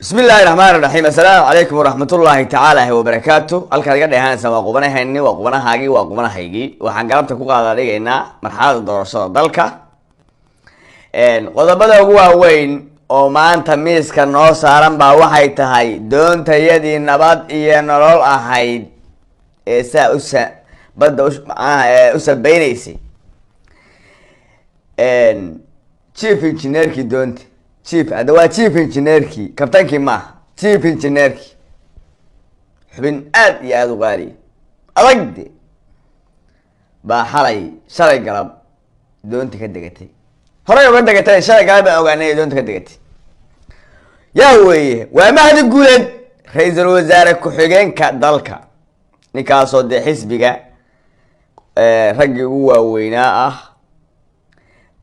بسم الله الرحمن الرحيم السلام عليكم ورحمة الله تعالى وبركاته halkaad iga dheehanaysa waa qubanahayni waa qubanahaagi waa qubanahaygi waxaan galabta ku qaadanaynaa marxaladda doorashada dalka qodobada ugu waaweyn oo maanta miiska noo saaran baa waxay tahay doontayadii nabad iyo nolol ahayd ee saa badda u sabaynaysay chief engineerkii doonta chief waa chief engineerkii kabtankii maaha chief engineerkii xubin aad iyo aada u qaaliya adagde baa shalay galab doonta ka degatay horey uga degatay shalay galab baan ogaanay doonta ka degatay yaa weeye waa Mahdi Guuleed ra-iisul wasaare ku-xigeenka dalka ninkaasoo dee xisbiga raggii ugu waaweynaa ah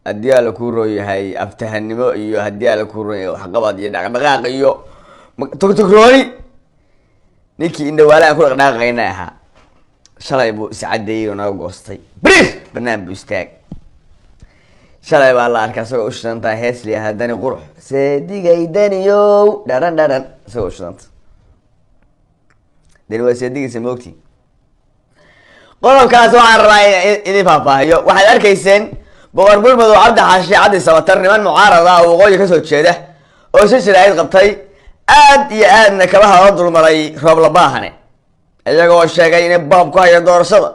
haddii ala ku rooyahay aftahanimo iyo haddii ala ku rooyahay waxqabad iyo dhaqdhaqaaq iyo togtogrooni ninkii indhawaalaha ku dhaqdhaqaaqayna ahaa shalay buu iscadeeyey oo naga goostay brir banaan buu istaag shalay baa la arkay asagoo u shidantaa heesli haddani qurux seedigay daniyow dharan isagoo u shidanta dani waa seedigiisa moogtii qodobkaas waxaan rabaa idin faahfaahiyo waxaad arkayseen boqor burmado cabdi xaashi cabdi sabatar niman mucaarada ah waqooyi kasoo jeeda oo si shiraahid qabtay aad iyo aadna kabaha loo dulmaray roob labaahane iyagoo sheegay inay baab ku hayo doorashada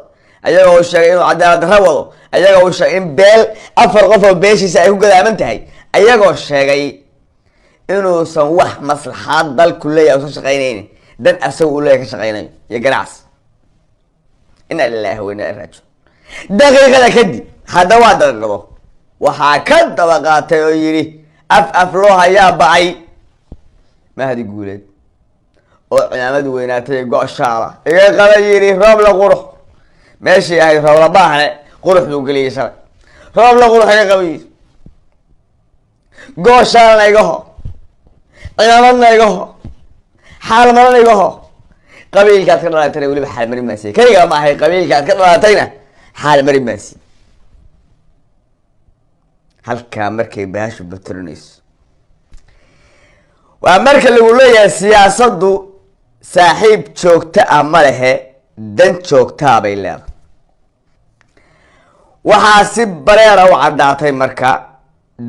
iyagoo sheegay inuu cadaalad darro wado iyagoo sheegay in beel afar qof oo beeshiisa ay ku gadaaman tahay iyagoo sheegay inuusan wax maslaxaad dalku leeyahay usan shaqaynaynin dan asaga uu leeyahay ka shaqaynayo iyo ganacsi inna lillahi wa inna ilaihi raaji'uun daqiiqada kadib hadda waa daqiiqado waxaa ka daba qaatay oo yidhi af loo hayaa bacay Mahdi Guuleed oo ciidamada weynaatay go-shaala iga qaba yidhi roob la qurux meeshii ahayd roob la baahne qurux buu geliyay shalay roob la qurux iga qaba yidhi go-shaalana iga ho ciidamadna iga ho xaalmarana iga ho qabiilkaad ka dhalatayna weliba xaalmari maasiy kaligaa ma ahay qabiilkaad ka dhalatayna xaalmari maasiy halkaa markay bahashu batirinayso waa marka lagu leeyahay siyaasaddu saaxiib joogta ah ma lehe dan joogtaa bay leedahay waxaa si bareera u caddaatay marka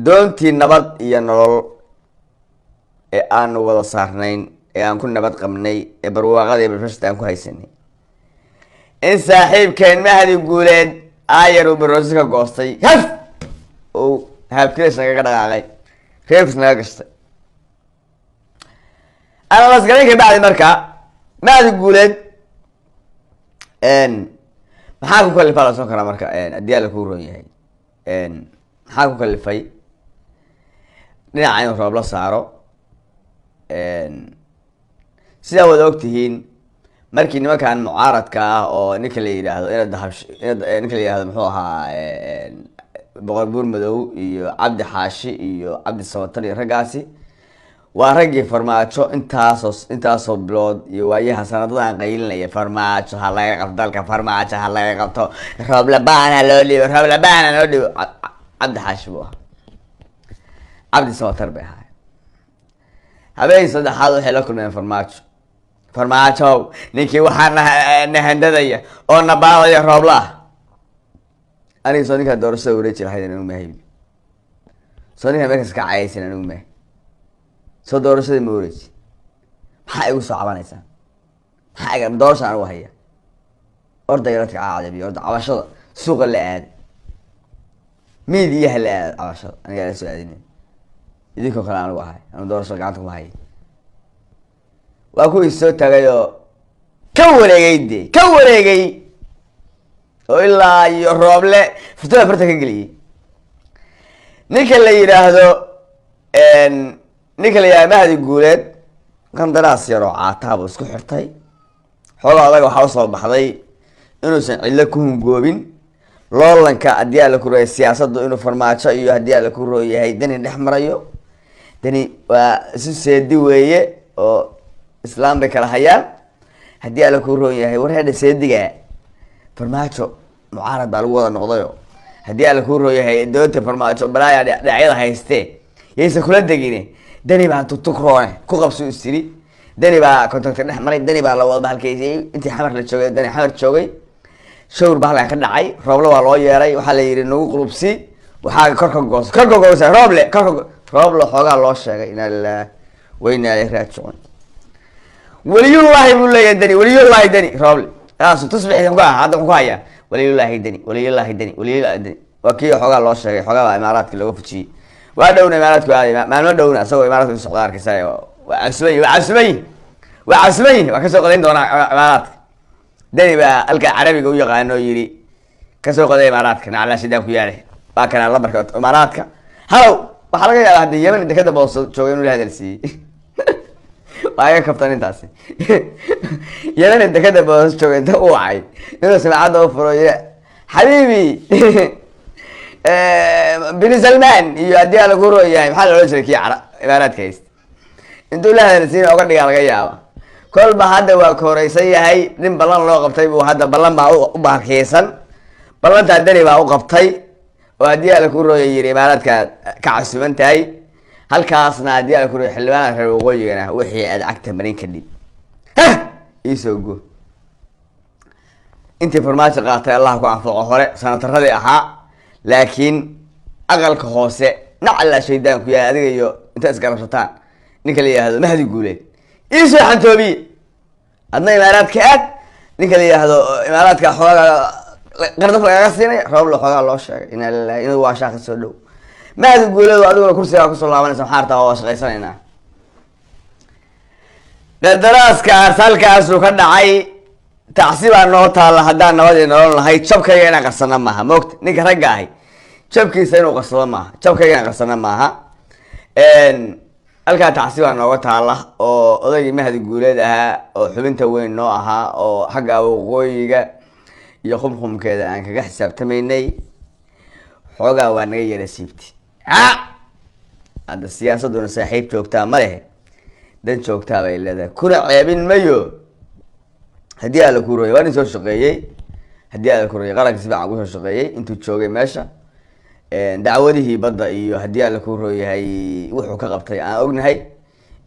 doontii nabad iyo nolol ee aanu wada saarnayn ee aan ku nabad qabnay ee barwaaqada iyo barfashta aan ku haysanay in saaxiibkeen Mahdi Guuleed aayar uu baroosi ka goostay oo habkiis naga dhaqaaqay reebs naga gashtay ana lasgarin ka bacdi marka Mahdi Guuleed maxaa ku kalifay la soo kara marka haddii la ku roon yahay maxaa ku kalifay dhinaca inuu roob la saaro sidaa wada ogtihiin markii nimankan mucaaradka ah oo ninka la yidhaahdo ninka la yidhahdo muxuu ahaa boqor burmadow iyo cabdi xaashi iyo cabdi sabatar iyo raggaasi waa raggii farmaajo intaasoo bilood iyo waayaha sanadadan qaylinaya farmaajo ha laga qabto dalka farmaajo ha laga qabto roob labaana loo dhibo cabdi xaashi buu ahaa cabdi sabatar bay ahaay habeen saddexaad waxay la kulmeen farmaajo ninkii waxaa nahandadaya oo nabaadaya rooblaah aniga soo ninkaa doorashada wareeji lahayd anigu maahay soo ninkaa meelkaas ka cayaysan anigu maahay soo doorashadii ma wareeji maxaa igu soo cabanaysaa maxaa iga doorasha anigu haya ordayga dadka caadabiyo orda cabashada suuqa la aada miidiyaha la aada cabashada anigaa la soo aadinay idinkoo kale anigu ahay anu doorashada gacanta kuma hayay waa kuwii soo tagay oo ka wareegay oo ilaa iyo rooble futada farta ka geliyey ninka la yidhaahdo Mahdi Guuleed qandaraas yaroo caataabuu isku xirtay xoogaa adaga waxaa usoo baxday inuusan cidlo ku hungoobin loolanka haddii ala ku rooyay siyaasaddu inuu farmaajo iyo haddii ala ku rooyahay dani dhex marayo dani waa isu seedi weeye oo islaam bay kala hayaan haddii ala ku roon yahay warheedha seediga farmaajo mucaarad baa lagu wada noqdayo haddii ala ku roon yahay doonta farmaajo balaaya dhacyada haystee yaysan kula degine dani baa tutukroone ku qabso istiri dani baa kontakta dhex maray dani baa la wada halkaysay intii xamar la joogay dani xamar joogay showr baa halkan ka dhacay roobla waa loo yeeray waxaa la yidhi nagu qulubsi waxaa korka goosa rooble xoogaa loo sheegay inaa lilah wayna ilay raajicuun waliyullaahi buu leeyahay dani waliyullaahi dani rooble taasu tusbixi ku ah hadda ku hayaa waliyullaahi dani waliyullaahi dani waliyullaahi dani waa kii xoogaa loo sheegay xoogaa baa imaaraadka looga fujiyey waa dhowna imaaraadku aaday maalmo dhowna isagoo imaaraadka u socda arkaysa waa casmayi waa kasoo qodayn doonaa imaaraadka dani baa halka carabiga u yaqaano yidhi kasoo qoday imaaraadka naclaa shidaan ku yaalay waa kana lambarka imaaraadka halow waxaa laga yaabaa haddii yemen dekada booso joogay inuu la hadalsiiyey waa iga kabtan intaasi yemen dekada booso joogay inta u wacay inuu samacadda u furo yidhi xabiibi bini salman iyo haddii ala ku rooyahay maxaa loola jiray kii imaaraadka haysta intuu la hadalsiina oga dhigaa laga yaaba kolba hadda waa koraysan yahay nin ballan loo qabtay buu hadda ballan baa u baarkeysan ballantaa dani baa u qabtay oo haddii ala ku rooya yiri imaaraadka ka casuban tahay halkaasna haddii ala ku rooya xildhibaanka reer waqooyigana wixii aad cagta marin kadib iisoo go intii farmaajo qaatay allah ku anfaco hore sanataradii ahaa laakiin aqalka hoose nacala shaydaan ku yahay adiga iyo inta isgarabsataan ninka la yidhaahdo mahdi guuleed iisoo xantoobiye adna imaaraadka aad ninka la yidhaahdo imaaraadka xoogaa qardaf lagaga siinaya rooble xoogaa loo sheegay inaa lilahi inuu waa shaaqi soo dhow mahdi guuleed adiguna kursigaa kusoo laabanaysa maxaa artaa waa shaqaysanaynaa qadaraaskaas halkaasuu ka dhacay tacsi baa noo taalla haddaan nabadii nolol lahayd jabkayga inaan qarsana maaha moogta ninka ragga ahi jabkiisa inuu qarsado maaha jabkayga inaan qarsana maaha halkaa tacsi baa nooga taalla oo odaygii mahdi guuleed ahaa oo xubinta weyn noo ahaa oo xagga waqooyiga iyo khumkhumkeeda aan kaga xisaabtamaynay xoogaa waa naga yara siibti hadda siyaasaduna saaxiib joogtaa ma lehe dan joogtaa bay leedahay kuna ceebin mayo haddii ala ku rooyay waa nin soo shaqeeyey haddii ala ku rooyay qaranka si fiican ugu soo shaqeeyey intuu joogay meesha dacwadihii badda iyo haddii ala ku rooyahay wuxuu ka qabtay aan ognahay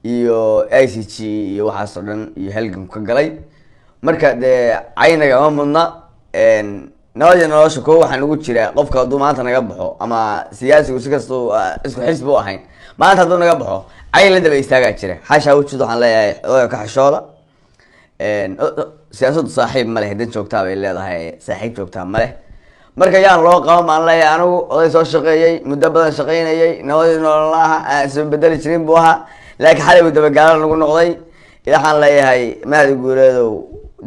iyo I C G iyo waxaas oo dhan iyo halganku ka galay marka dee caynaga ma mudna nabadii nolosha ko waxaa nagu jira qofka hadduu maanta naga baxo ama siyaasigu si kastau isku xisbi u ahayn maanta hadduu naga baxo cayn la daba istaagaa jira xashaa wujud waxaan leeyahay odayga ka xishooda siyaasaddu saaxiib ma leh dan joogtaa bay leedahay saaxiib joogtaa ma leh marka yaan loo qaban baan leeyahay anigu oday soo shaqeeyey muddo badan shaqaynayay nabadii nolol aha aan isma bedeli jirin buu ahaa laakiin xalibu dabagaalo nagu noqday waxaan leeyahay mahdi guuleedow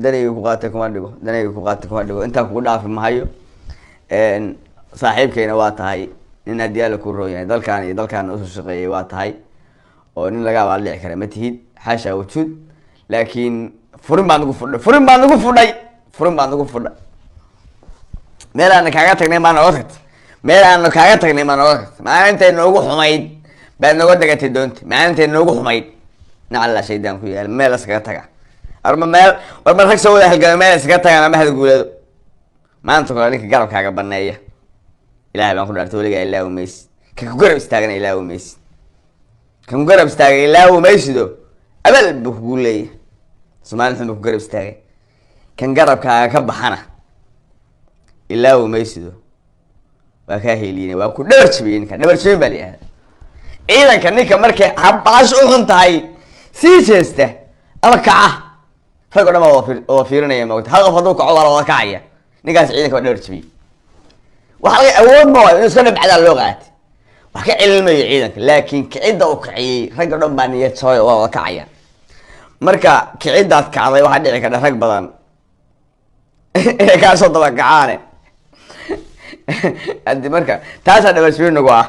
danayga ku qaatay kuma dhigo danayga ku qaatay kuma dhigo intaan kugu dhaafi mahayo saaxiibkayna waa tahay nin haddii alla ku rooyahay dalkaan iyo dalkaana usoo shaqeeyay waa tahay oo nin laga abaaldhici kara ma tihid xaashaa wujuud laakiin furin baa nagu fudhay meel aana kaaga tagnay maa nooga tagtay maalintay noogu xumayd baad nooga degatay doonta maalintay noogu xumayd nacala shaydaan ku yaal meel iskaga taga warma rag soo wada halgama meel iskaga tagaan ama mahdi guuleedo maanta kale ninka garabkaaga baneeya ilahay baan ku dhaartay weligaa ilaahu maysid kan ku garab istaagana ilaahu maysid kan ku garab istaagay ilaahu maysido abal buu kugu leeyahay soomaali xun buu ku garab istaagay kan garabkaaga ka baxana ilaahu maysido waa kaa heliyeen waa ku dhabar jabiyey ninka dhabar jabin baa la yihahda ciidanka ninka markay habaash u xun tahay sii jeesta ama kaca rag o dhan baa wada fiirinaya moogta hal qof hadduu kaco waa la wada kacaya ninkaas ciidanka waa dhabar jabiyey waxa laga awood ma waayo inuu iska dhabcadaa loo qaatay wax ka celilmayo ciidanka laakiin kicidda uu kiciyey rag o dhan baa niyad jabay waa wada kacaya marka kiciddaad kacday waxaa dhici karta rag badan inay kaasoo daba kacaane hadi marka taasaa dhabar jabin nagu ah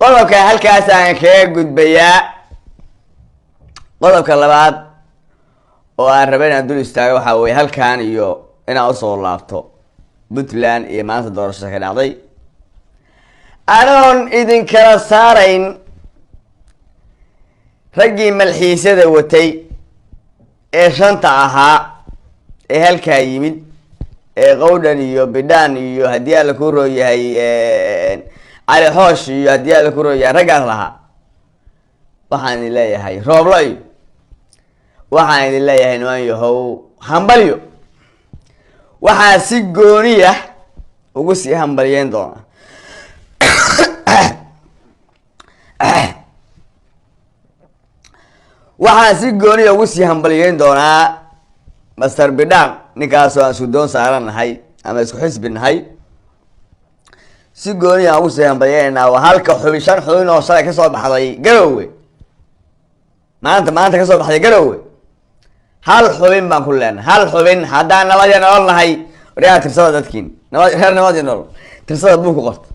qodobka halkaasaan kaga gudbayaa qodobka labaad oo aan raba inaan dul istaago waxaa weye halkan iyo inaan usoo laabto puntland iyo maanta doorashada ka dhacday anoon idinkala saarayn raggii malxiisyada watay ee shanta ahaa ee halkaa yimid ee qowdhan iyo bidhaan iyo haddii alla ku rooyahay cali xoosh iyo haddii alla ku rooyahay raggaas lahaa waxaan idin leeyahay rooblo iyo waxaan idin leeyahay niman yahow hambalyo. waxaa si gooniya ugu sii hambalyeyn doona waxaan si gooniya ugu sii hambalyeyn doonaa master bidhaan, ninkaasoo aan sudoon saaran nahay ama isku xisbi nahay. si gooniya ugu sii hambalyeynaa waa halka xubin, 5 xubin oo shalay kasoo baxday Garowe, maanta kasoo baxday Garowe. hal xubin baan ku leenahay, hal xubin. haddaan nabad iyo nolol nahay, waryaa tirsada dadkiin reer nabad iyo nolol tirsada buu ku qorta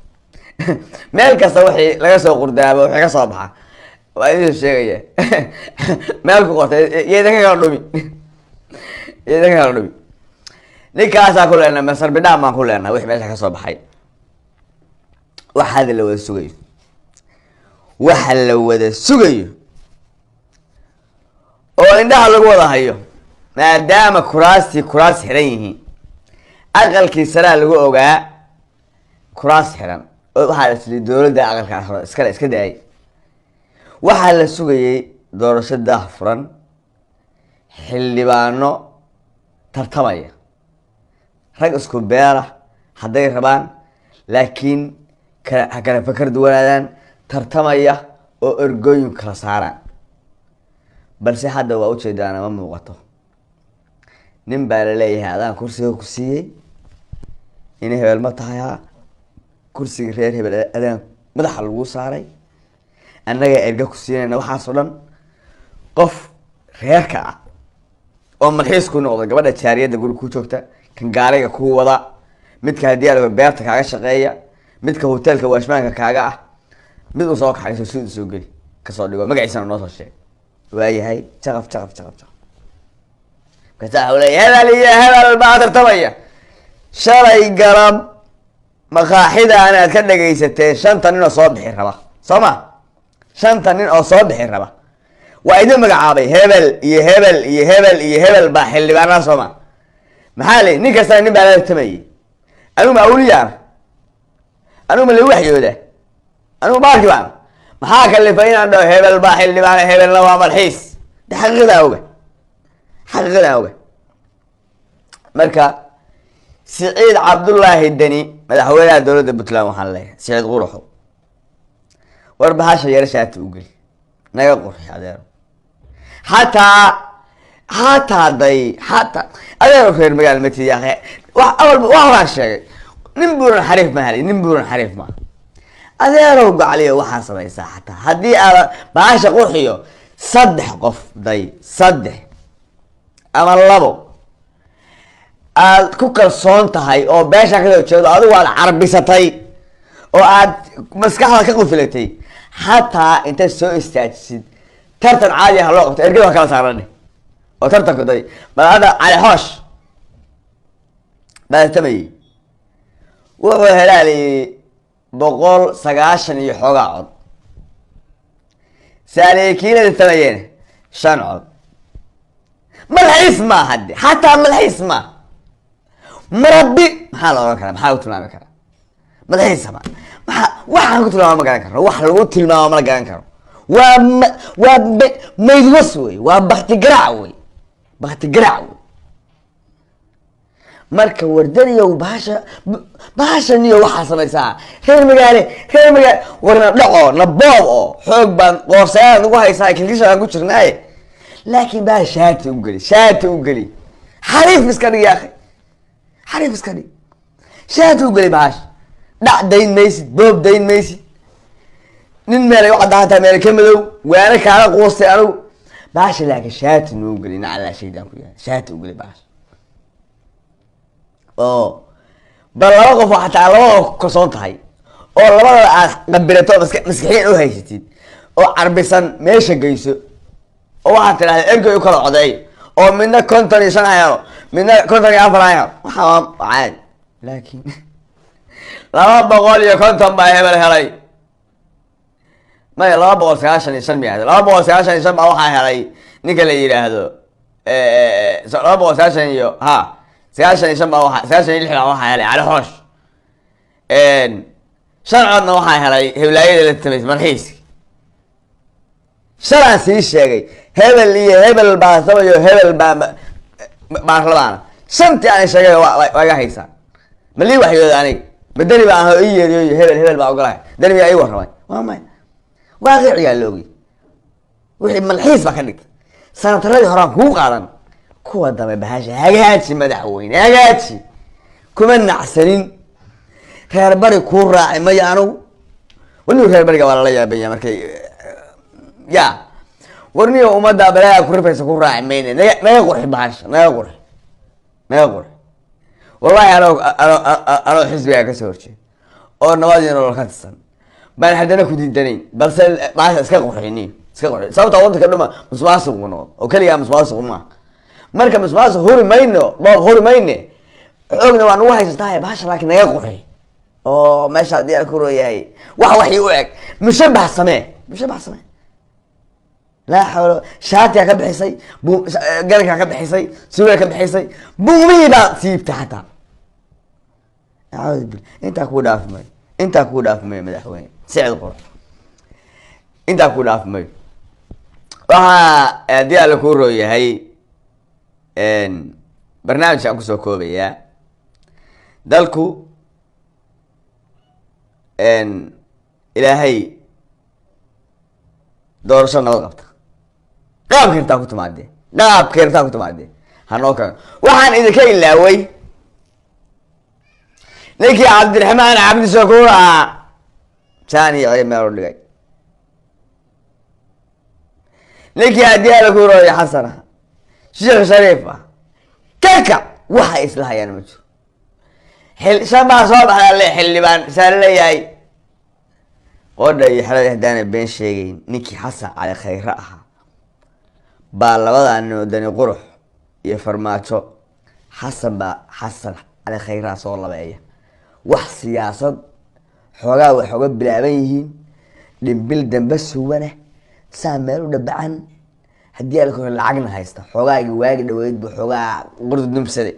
meel kasta wixii laga soo qurdaabo wixii ka soo baxa waa idin sheegaya meel ku qorta iyada ka kala dhumi ninkaasaa ku leenahay masar bidhaan baan ku leenahay wixii meesha ka soo baxay. waxa la wada sugayo oo indhaha lagu wada hayo, maadaama kuraas xiran yihiin. aqalkii saraa lagu ogaa kuraas xiran oo waxaa isli dowladda aqalka iska daayay. waxaa la sugayay doorasho daahfuran, xildhibaano tartamaya, rag isku beera hadday rabaan, laakiin kala fakar duwanaadaan, tartamaya oo ergooyin kala saaraan. balse hadda waa ujeedaana ma muuqato. nin baa laleeyahay adaan kursiga ku siiyey, ina hebel ma tahay ha kursiga reer hebel adaan madaxa lagu saaray, annaga erga ku siinayna. waxaasoo dhan qof reerka ah oo malxiis ku noqda, gabadha jaariyadda guri ku joogta, kan gaariga ku wada, midka haddii aad beerta kaaga shaqeeya, midka hoteelka waashmaanka kaaga ah, mid uu soo kaxayso sida soo geli kasoo dhigo magaciisana noo soo sheeg. waayahay jaqaf kasaa hebel iyo hebel baa tartamaya. shalay garab maqaaxida anaad ka dhagaysateen 5 nin oo soo bixi raba, soo ma 5 nin oo soo bixi raba waa idin magacaabay hebel iyo hebel iyo hebel iyo hebel baa xildhibaanada, soo ma maxaa le nin kasta nin baa la tartamayay. anigu ma awliyaan, anigu ma la waxyooda, anigu baarki baan maxaa kalifay inaan dhaho hebel baa xildhibaan, hebelna waa malxiis. xaqiiqadaa oga. marka Siciid Cabdullaahi Deni, madaxweynaha dowladda Puntland, waxaan leeyahay Siciid Quruxo, war bahasha yar shaati u geli, naga qurxi adeero. xataa adeero reer magaal matiya waxaan sheegay nin buuran xariif ma adeerow gacaliyo waxaa samaysaa. xataa haddii aad bahasha qurxiyo 3 qof 3 ama 2 aad ku kalsoon tahay oo beesha kasoo jeedo, adigu aad carbisatay oo aad maskaxda ka qufilatay, xataa intaad soo istaajisid tartan caadi ah loo qabto, ergada kala saaran oo tartanku bal hadda cali xoosh baa tamayay, wuxuu helaalayay 190 iyo xoogaa cod. saalikiinada tamayeen 5 cod. malxiis ma hadde, xataa malxiis ma marabbi maxaa la oran karaa, maxaa lagu tilmaami karaa malxiis ma waxaan ku tilmaamo ma garan karo, wax lagu tilmaamo ma la garan karo. waa maydwas wey, waa baktigarac wey. marka wardaniyow bahashaniyo waxaa samaysaa reer magaale warna dhaco na boob oo xoog baan qoorsayaad ugu haysaa, kilkishaan ku jirnaaye. laakiin baa shaati u geli xariif iska dhig yaakhay, shaati u geli bahasha. dhac dayn maysid, boob dayn maysid. nin meelay u caddaantaa meel ka madow, waana kaala quustay anigu. bahasha laakiin shaati noo geli, nacalaa shaydaan ku yahay, shaati u geli bahasha. oo bal 2 qof oo xataa 2 kalsoon tahay oo labada aad qabirato maskaxiyan u haysatid oo carbisan meesha geyso, oo waxaad tidhahdaa ergay u kala codeey, oo midna 55 helo, midna 54 helo, waxaa caadi. laakiin 250 baa hebel helay, maya 295 miya 295 baa waxaa helay ninka la yidhaahdo 290 iyo 96 baa waxaa 96 baa waxaa helay cali xoosh. 5 codna waxaa helay heblaayada la tamaysay malxiiski. shalaan sii sheegay hebel iyo hebel baa sabayo hebel baa baarlamaana shantii aan sheegay waa iga haysaa malii waxyooda aniga badani baa aho ii yeeriyo hebel baa ogolahay dani baa ii warramay waa may waaqicigaa loogi wixii malxiis baa ka dhigtay sanataradii horaan kuu qaadan kuwa dambe bahasha hagaaji madaxweyne hagaaji kuma nacsanin reer bari kuu raaci maya anugu weliba reer bariga waa lala yaabanya markay ya warniyo ummadda balaaga ku rifaysa ku raaci mayne naga qurxi bahasha naga qurxi wallahi anoo xisbigaa kasoo horjeed oo nabadii nolol ka tirsan baan haddana ku diidanayn balse bahasha iska qurxiniyo iska qurxi sababta wadanka dhuma musuqmaasuqu noqdo oo keligaa musuqmaasuqu maaha marka musuqmaasuq huri mayno boob huri mayne xoogna waa nagu haysataa bahasha laakiin naga qurxi oo meesha diyaar ku rooyahay waxii u eg mushabax samee laa xawlo shaatiga ka bixisay galanka ka bixisay suuga ka bixisay buumihii baa siibta xataa aawad bil inta ku dhaafmay madaxweyne sicid qor inta ku dhaafmay waxa diyaar ku rooyahay barnaamijka aan kusoo koobayaa dalku ilaahay doorasho nabad qabta qaabkeertaa ku timaadee hanoo kaga waxaan idinka ilaaway ninkii cabdiraxmaan cabdishakuur ahaa saan iyo cey meel u dhigay ninkii adiyaala ku rooya xasan ah sheekh shariif ah kaka waxay isla hayaan ma jiro shan baa soo baxda le xildhibaan saare leeyahay qodha iyo xelada haddaana been sheegayn ninkii xasan cali khayre ahaa baa labadaa nin wadani qurux iyo farmaajo xasan cali khayraa soo labeeya wax siyaasad xoogaa way xooga bilaaban yihiin dhimbil dambe suwana saa meel u dhabacan haddii alka hore lacagna haysta xoogaagi waagi dhaweyd bu xoogaa qurdu dumsaday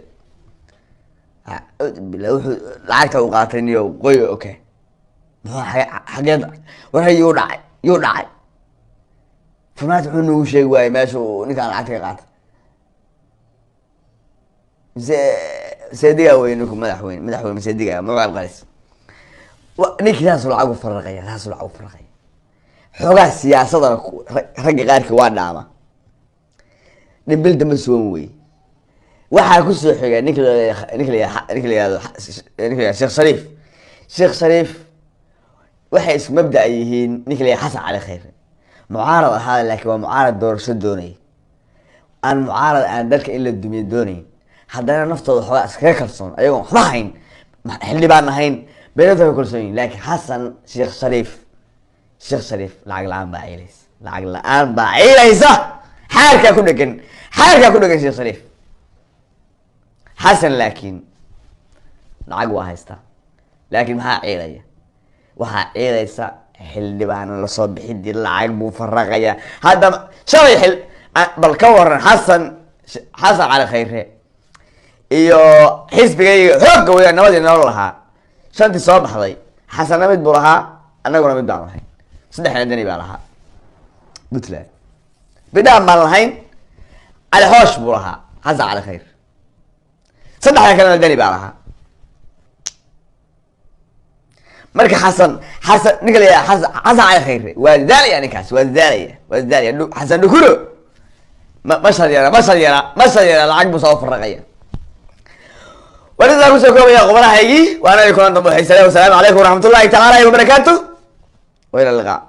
wuxuu lacagta u qaatay niyo qoy okay xageed war yuu dhacay farmaajo wuxuu nagu sheegi waayey meeshu ninkaan lacagta ka qaatay seedigaa wey ninku madaxweyne seedigaa magaal qalis ninkii saasuu lacag u faraqaya xoogaa siyaasadana ragga qaarkii waa dhaama dhimbil dambe suwan wey waxaa kusoo xiga ninka layihahdo sheekh shariif waxay isku mabda yihiin ninka la xasan cali khayre mucaarad ahaada laakiin waa mucaarad doorasho doonay aan mucaarad aan dalka in la dumiyo doonayn haddana naftooda xoogaa iskaga kalsoon ayagoon waxba hayn xildhibaan ahayn beenada ka kalsoon yihin laakiin xasan sheekh shariif lacag la-aan baa ciilaysa xaarkaa ku dhegan sheekh shariif xasan laakiin lacag waa haystaa laakiin maxaa ciilaya waxaa ciidaysa xildhibaana lasoo bixidii lacag buu faraqaya haddaba shalay bal ka waran xasan cali khayre iyo xisbigayga xoogga weya nabadii nolol lahaa shantii soo baxday xasanna mid buu lahaa annaguna mid baan lahayn saddexna dani baa lahaa puntland bidhaan baan lahayn cali hoosh buu lahaa xasan cali khayre saddexda kalena dani baa lahaa marka xasan ninka la xasan cali khayre waa daalaya ninkaas waa daalaya xasan dhukuro mashar yara lacag buu soo faraqaya walidaa kusoo koobaya qubanahaygii waana kulan dambe wasalaamu calaykum waraxmatullahi tacaala wabarakaatu wa ila liqaa